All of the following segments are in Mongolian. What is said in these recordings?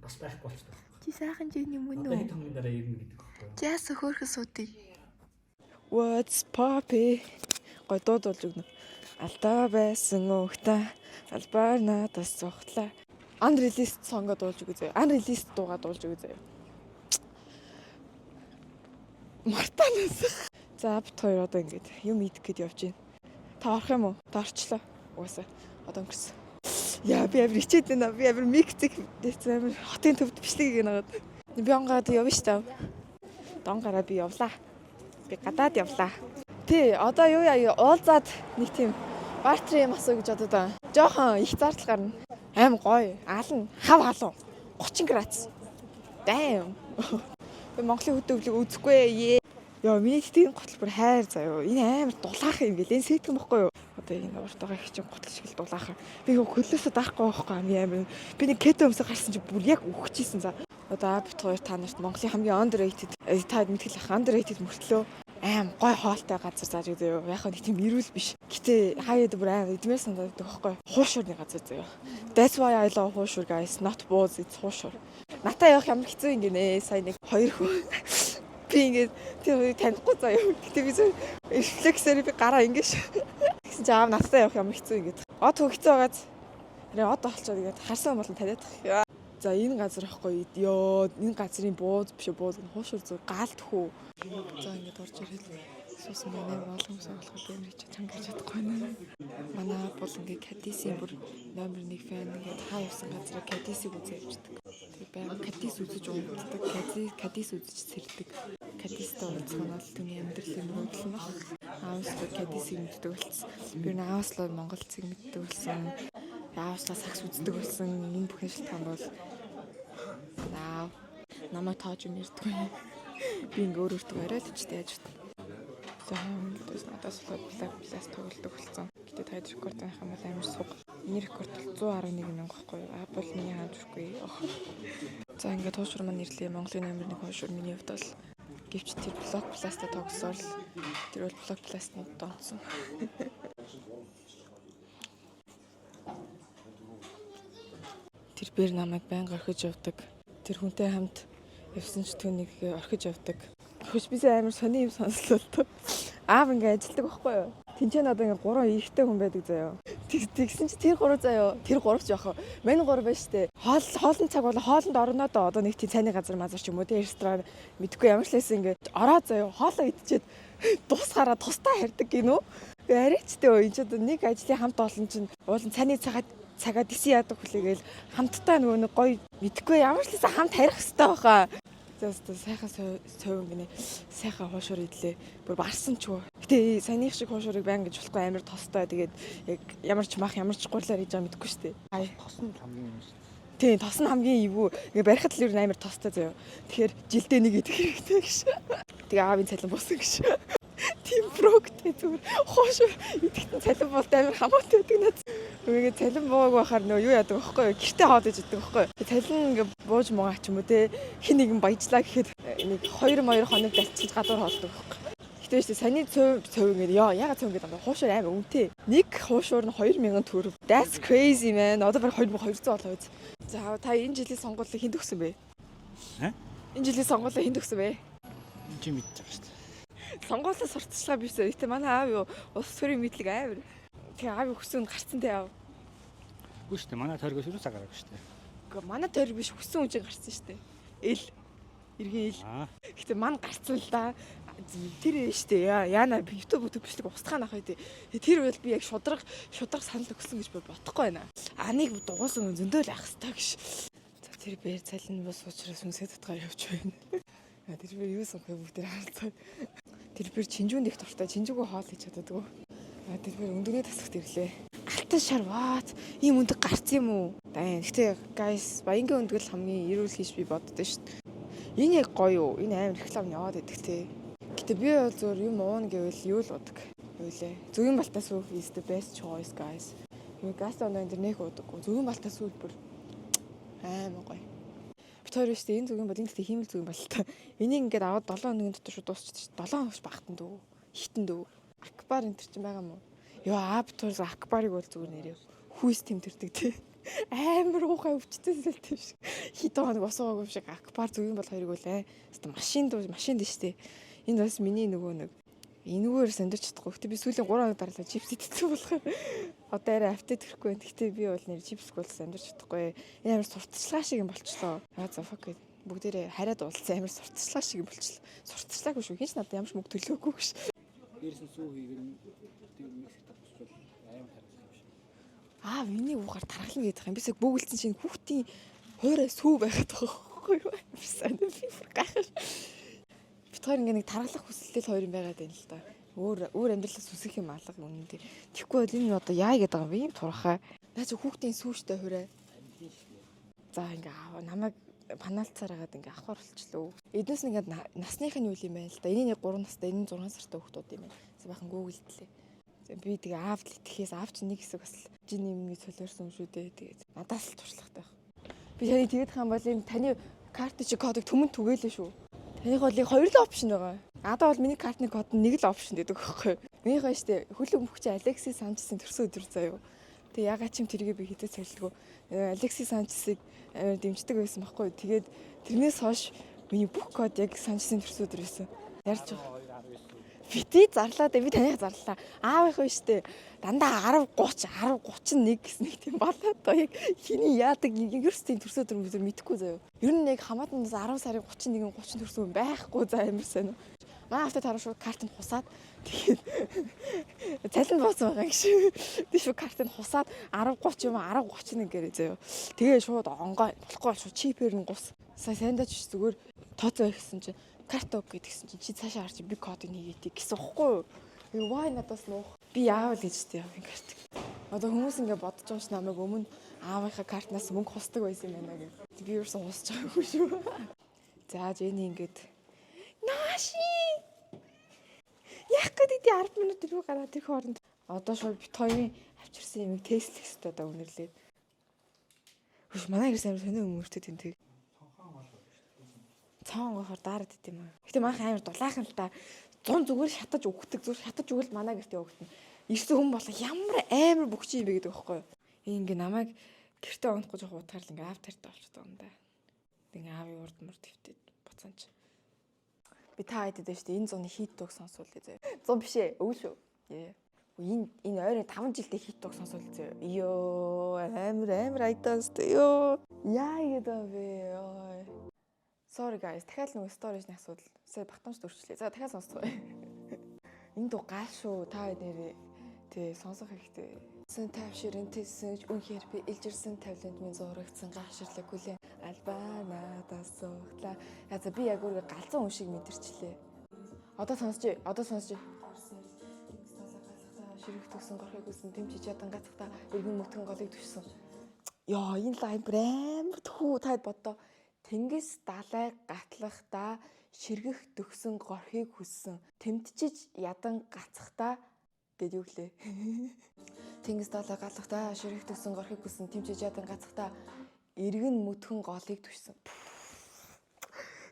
бас байхгүй болчихсон. Чи сайхан жиг юм уу? Одоо хэд хоногийн дараа ирнэ гэдэг байхгүй юу? Жаас хөөрхөн суудыг. What's poppy? Гой дууд болж өгнө. Алдаа байсан өгтөө албаар надаас цогтлаа. Unreleased song-а дуулж өгөө заяа. Unreleased дуугаа дуулж өгөө заяа. Мартанаас. За бит хоёр одоо ингэж юм идэх гээд явж байна. Та орох юм уу? Та орчлоо. Угаасаа одоо өнгөрсөн. Яа би амир хичээд байна. Би амир микцик амир хотын төвд бичлэг гэнэ. Би онгаад явна шүү дээ. Донгаараа би явлаа. Би гадаад явлаа. Тий, одоо юу яа уулзаад нэг тийм бартри юм асуу гэж бодод байгаа. Жохон их зардал гарна. Аим гоё. Аална. Хав халуун. 30 градус. Damn. Би Монголын хөдөлгөөг үзэхгүй. Яа, миний тэтгэн готл бүр хайр заяа. Энэ амар дулаахан юм гээл. Энэ сэтгэн бохгүй юу? Одоо энэ урт байгаа их чинь готл шиг л дулаахан. Би хөлөөсөө даахгүй байхгүй амар. Би нэг кето өмсөг гарсан чи бүр яг өгчихсэн за. Одоо бит хоёр та нарт Монголын хамгийн underrated та мэдгэл ах underrated мөртлөө аим гой хоолтой газар зааж өгөө заяа. Яг нэг тийм ирүүл биш. Гэтэ хаяад бүр аим эдмээр санагддаг байхгүй. Хуушурны газар заяа. That's why I love хуушур guys. Not booze, it's хуушур. Натаа явах ямар хэцүү юм гинэ. Сая нэг хоёр хүн би ингээд тэр хоёрыг танихгүй заяа. Гэтэ би зөв рефлексээр би гараа ингэж гэсэн чи аав натаа явах ямар хэцүү ингээд. Од хөгцөө байгааз. Од олчоод ингээд харсан болон таниад. За энэ газар ахгүй ёо энэ газрын бууз биш бууз хуушур зүг гаалт хүү. За ингээд орж ирээд суусан манай олон хүмүүс болохоор би мэрэж чанга хийж чадахгүй байна. Манай бол ингээд Кадисийн бүр номер 1 фэн ингээд хаа явсан газараа Кадисийг үзээ явждаг. Тэг байга Кадис үзэж ууддаг, Кадис үзэж сэрдэг. Кадистай уулзах нь бол түүний амьдралын нөлөөлөл нь баг. Аавслаа Кадисийг мэддэг болсон. Би нэг аавслаа Монголцыг мэддэг болсон. Аавслаа сакс үздэг болсон. Энэ бүхэн шалтгаан бол наа намайг тоож нэрдэггүй. Би ингээ өөртөө оройд ч яаж вэ? За хүмүүс надаас болоод пласт тоглодог болсон. Гэтэ тайд рекордных юм бол амар суг. Миний рекорд бол 111 мянга байхгүй юу? Apple миний хааж өгөхгүй. За ингээ туушур маань нэрлээ. Монголын номер 1 хуушур миний хувьд бол гэвч тэр блок пласта тогсоор тэр бол блок пластны донцсон. Тэр бэр намайг байнга орхиж явдаг. Тэр хүнтэй хамт явсан ч түүнийг орхиж явдаг. Хөш бисээ амар сони юм сонслоо тоо. Аав ингээ ажилдаг байхгүй юу? Тинчээ надад ингээ 3 ихтэй хүн байдаг заяа. Тэгсэн чи тэр 3 заяа. Тэр 3 ч яах вэ? Мань 3 байж тээ. Хоолны цаг бол хоолнд орноо доо одоо нэг тийм цайны газар мазар ч юм уу тий ресторан мэдгүй ямар ч лээс ингээ ороо заяа. Хоолоо идчихэд дуусгараа тустай хардаг гинөө. Арайч тээ энэ ч одоо нэг ажлын хамт олон чинь уулын цайны цагаад дисэн яадаг хүлээгээл хамтдаа нөгөө нэг гоё мэдгүй ямар ч лээс хамт харих хэрэгтэй баха. За сайхан совин гинэ. Сайхан хуушур идлээ. Бүр барсан ч юу. Гэтэ саяных шиг хуушурыг баян гэж болохгүй амар тостой. Тэгээд яг ямар ч мах ямар ч гурлаар хийж байгаа мэдэхгүй шүү дээ. Тос нь хамгийн юм шүү. Тийм, тос нь хамгийн эвгүй. Ингээ барихад л амар тостой заяа. Тэгэхээр жилдээ нэг идэх хэрэгтэй гэж. Тэгээ аавын цалин буусан гэж. Тийм прогтэй зүгээр хуушур идэхтэн цалин болт амар хамаатай байдаг надад. Ингээ цалин бууг байхаар нөө юу яадаг байхгүй юу? Гэртээ хоод иж идэг байхгүй юу? Цалин ингээ бууж муугаа ч юм уу те хин нэгэн баяжлаа гэхэд нэг 2 хоног дайцчих гадуур хоолдог байхгүй юу? Гэтэ шүү дээ саний цөв ингээ яагаад цөв ингээ дандаа хуушур амар үнэтэй. Нэг хуушур нь 2000 төгрөг. That's crazy man. Одоо баг 2200 болоо биз. За та энэ жилийн сонгуулийг хэн төгсөн бэ? Энэ жилийн сонгуулийг хэн төгсөн бэ? Чи мэдчихэж байгаа шүү дээ. Сонгуулиас сурталчлаа бишээ. Гэтэ манай аав юу улс төрийн мэдлэг амар. Тэгээ аав өссөн гарцсан те аав. Үгүй шүү дээ. Манай тойргоос юу цагаараагүй шүү дээ. Гэхдээ манай тойрог биш өссөн үеийн гарцсан шүү дээ. Эл. Иргэн эл. Гэтэ мань гарцсан л да. Тэр шүү дээ. Яана YouTube бичлэг устгаан ах үү. Тэр үйл би яг шудраг санал өгсөн гэж бодохгүй байна. Аныг дугуулсан зөндөөл ах хэвээр гэж. За тэр бэр цалин бос уучраас үнсээ татгаар явж байна. Тэр бэр юу сонхой бүгд харалцаа. Тэр бэр чинжүүнд их дуртай. Чинжүүгөө хоол хийж чаддаг. Тэр бэр өндөгний тасагт ирлээ. Алтан шар ваад ийм өндөг гарц юм уу? Гэхдээ guys баянгийн өндгөл хамгийн эрүүл хийж би боддоо шүү дээ. Энэ яг гоё юу? Энэ амар реклам яваад байдаг те. Гэтэ би бол зөвөр юм уун гэвэл юу л удаг. Юу лээ? Зүгийн балтаа сүүх is the best choice guys. Юу газ оноо энэ нэх удаггүй. Зүгийн балтаа сүүл бүр амар гоё. Битүүр шүү дээ энэ зүгийн бол энэ гэхдээ хиймэл зүгийн балтаа. Энийг ингээд аваад 7 хоногийн дотор шууд дуусчих. 7 хоногш багтан дөө. Хитэн дөө. Акбар энэ төр чинь байгаа мó. Йоо битүүр акбарыг бол зүгээр нэрээ. Хүүс тэмтэрдэг тий. Амар уухай өвчтөс л тийм шиг. Хит хоног босоогүй шиг акбар зүгийн бол хоёрыг үлээ. Машин дээ штэ. Энд бас миний нөгөө нэг энэгээр сандирч чадахгүй. Гэтэ би сүүлийн 3 хоног дараалал чипс идчихсэн болох. Одоо арай автэ төрөхгүй байна. Гэтэ би бол нэр чипсгүй л сандирч чадахгүй. Энэ амар сурталчилгаа шиг юм болчлоо. Аа за fuck it. Бүгдээрээ хариад уулзсан амар сурталчилгаа шиг юм болчлоо. Сурталчлаагүй шүү. Хинч надад ямар ч мөнгө төлөөгүй шүү. Дээрээс нь сүү хийгээд тэр микс тавьчихвал амар харагдах юм шиг. Аа миний уухаар тархална гэдэг юм. Бисэг бөглөсөн чинь хүүхдийн хуурай сүү байгаад байгаа байхгүй юу? Бисаа би гайхаж. Битгаар ингээ нэг тархалах хүсэлтэй хоёр юм байгаад байна л да. Өөр амьдралаас үсэх юм алга үнэн дээр. Тэгэхгүй бол энэ одоо яа гэдэг юм бэ? Ийм турхаа. Наа чи хүүхдийн сүүштэй хуурай. За ингээ намайг панаалцаар хагаад ингээ авахар болчлоо. Эднээс ингээ насных нь юу юм бэ л да. Энийг 3 настай, энэ 6 сартай хүүхдүүд юм байна. Бахан гуглдлээ. Би тэгээ аавд л итгэхээс аав чи нэг хэсэг бас жиний юмыг солиорсон юм шүү дээ. Тэгээд надаас л туршлагатай байх. Би таны тэгээд хаан бол энэ таны карт чи кодыг төмөнд түгээлээ шүү. Таних бол хоёр л опшн байгаа. Надад бол миний картны код нь нэг л опшн гэдэг байхгүй. Минийх байна штэ. Хөлөг мөхч Алексис Санчесын төрсөн өдөр заяа. Тэгээ ягаад ч юм тэргээ би хитэ цайлгүй. Алексис Санчесыг дэмждэг байсан байхгүй. Тэгээд тэрнээс хойш миний бүх код яг Санчесын төрсөн өдөр байсан. Ярьж байгаа. Бити зарлаа дээ. Би таних зарлаа. Аавынх нь штэ. Дандаа 10 31 гэсэн нэг тийм болоо то яг хиний яадаг ерөөсөө төрсөн өдөр мөдөр мэдэхгүй заяа. Ер нь яг хамаатнаас 10 сарын 31 30 төрсөн байхгүй за амар сайн. Манай автод хараа шууд картыг хусаад тэгээд цалин буусан байгаа гэж. Тийш картыг хусаад 10 30 юм 10 31 гэрээ заяа. Тэгээ шууд онгой болохгүй шууд чипээр нь гус. Сайндаач зүгээр тооцоо ихсэн чинь карт ог гэдгсэн чинь чи цаашаа харчих би кодыг нэгээтэй гэсэн хэвгүй юу? Вай надаас нуух. Би яавал гэж тийм энэ картыг. Одоо хүмүүс ингэ бодож байгаа ш намайг өмнө аавынхаа картнаас мөнгө хусдаг байсан юм байна гэх. Би юусэн хусч байгаагүй шүү. За Жэни ингээд нааши. Яг гэдэг 10 минут ирүү гараад тэр хооронд одоо шууд бит хоёрын авчирсан юмыг тестлэх хэрэгтэй одоо үнэрлээ. Хүш манай гэрс амар сонио өмөртөд энэ тэг. Цаан гохоор дараад идэм юм. Гэтэ манайхан амар дулаахан л та 100 зүгээр шатаж өгдөг. Зүгээр шатаж өгөл манай гэртээ өгдөн. Ирсэн хүн болоо ямар амар бөхчий юм бэ гэдэг байхгүй юу? Ингээ намайг гэртээ онохгүй жоох утгаар л ингээ аав тартай болчихсон юм да. Ингээ аавын урд мөр твтээд буцаанч. Би та хайдад байж тээ энэ зуны хит дог сонсвол зөө. 100 биш ээ. Өвөл шүү. Энэ ойрын 5 жилдээ хит дог сонсвол зөө. Йоо амар айтаас ёо. Яа гэдэг вэ? Sorry guys. Дахиад нэг storage-ны асуудал. Сая багтаамж төрчлээ. За дахиад сонсцгоо. Энэ дуу гал шүү. Та нэрээ тий сонсох хэрэгтэй. Сэн тавширын тэсэж үнхээр би илжирсэн тавланд минь зурагдсан гаширлаг хүлэн албанадаас сууглаа. За би яг өөрөө галзуу хүн шиг мэдэрчлээ. Одоо сонсож. Ширхэг төгсөн горхыг үсэн тэмчиж ядан гацхта өргөн мөтгөн голыг түшсэн. Яа энэ лайн амар тхүү таад боддоо. Тэнгис далай гатлахдаа ширгэх төгсөн горхыг хүссэн. Тэмтчиж ядан гацхта гэдэг юу гэлээ. Тэнгис далай гатлахдаа ширгэх төгсөн горхыг хүссэн. Тэмчиж ядан гацхта эргэн мөтгөн голыг түшсэн.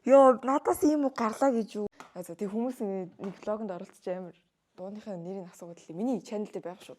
Йоо надаас ийм үг гарлаа гэж юу. За тэг хүмүүс нэг блогонд оролцож амар дууныхаа нэрийг асуугаад л миний чаналд байх шүү.